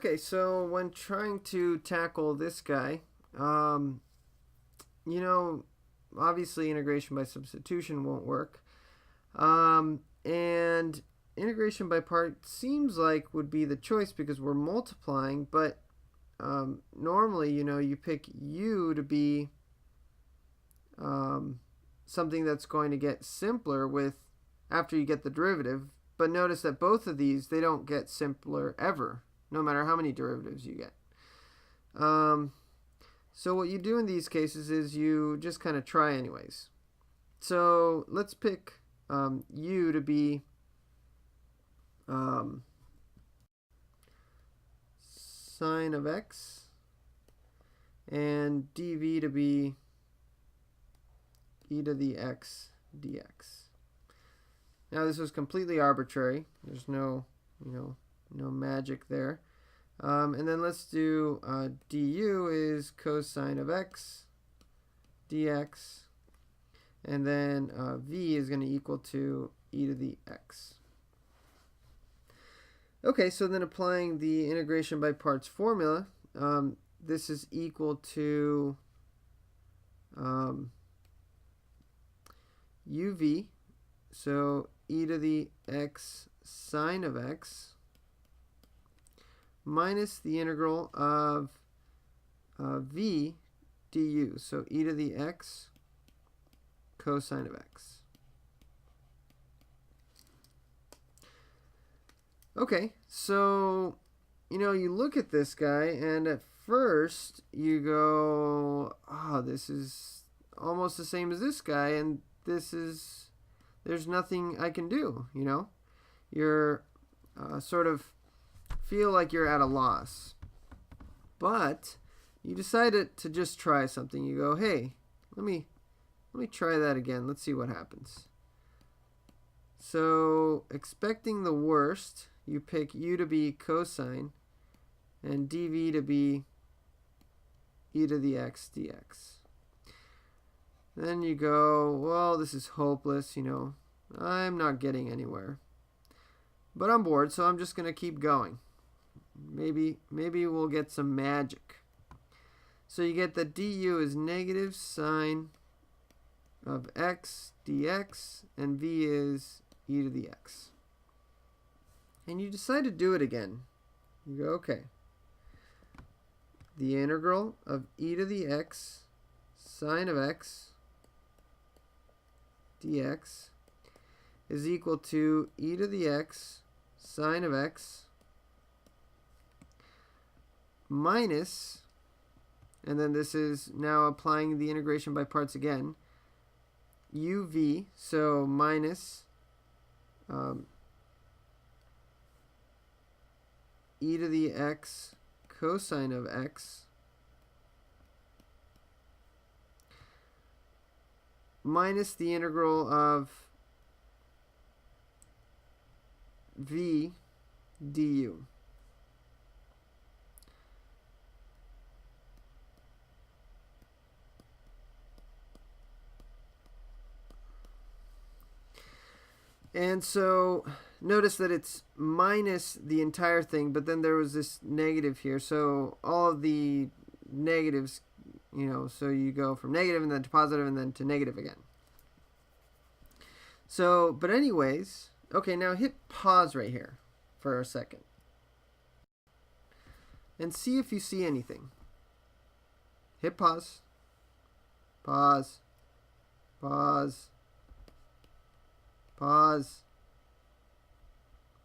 Okay, so when trying to tackle this guy, um, you know, obviously integration by substitution won't work. And integration by part seems like would be the choice because we're multiplying, but normally, you pick u to be um, something that's going to get simpler with after you get the derivative. But notice that both of these, they don't get simpler ever, no matter how many derivatives you get. So what you do in these cases is you just kind of try anyways. So let's pick u to be sine of x and dv to be e to the x dx. Now this was completely arbitrary. There's no magic there. And then let's do du is cosine of x dx, and then v is going to equal to e to the x. Okay, so then applying the integration by parts formula, this is equal to uv, so e to the x sine of x, minus the integral of v du, so e to the x cosine of x. Okay, so you look at this guy and at first you go, this is almost the same as this guy, and there's nothing I can do. You're sort of feel like you're at a loss. But you decided to just try something. You go, hey, let me try that again. Let's see what happens. So expecting the worst, you pick u to be cosine and dv to be e to the x dx. Then you go, well, this is hopeless, I'm not getting anywhere. But I'm bored, so I'm just going to keep going. Maybe we'll get some magic. So you get that du is negative sine of x dx, and v is e to the x. And you decide to do it again. You go, okay. The integral of e to the x sine of x dx is equal to e to the x sine of x minus, and then this is now applying the integration by parts again, uv, so minus e to the x cosine of x minus the integral of v du. And so notice that it's minus the entire thing, but then there was this negative here. So all of the negatives, so you go from negative and then to positive and then to negative again. So, but anyways, okay, now hit pause right here for a second. And see if you see anything. Hit pause. Pause. Pause. Pause.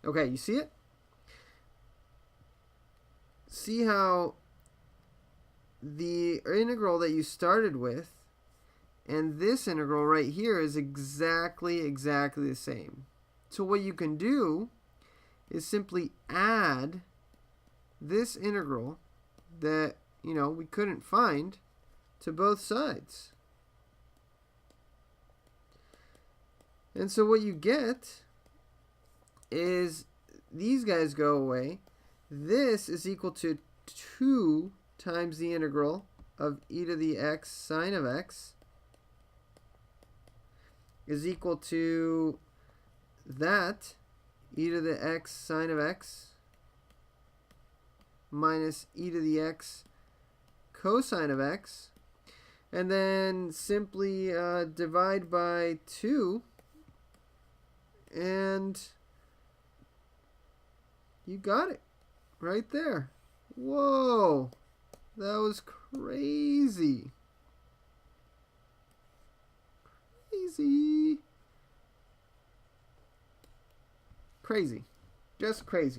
Okay, you see it? See how the integral that you started with and this integral right here is exactly the same. So what you can do is simply add this integral that, we couldn't find to both sides. And so what you get is these guys go away. This is equal to 2 times the integral of e to the x sine of x is equal to that e to the x sine of x minus e to the x cosine of x. And then simply divide by 2. And you got it right there. Whoa, that was crazy. Crazy. Crazy. Just crazy.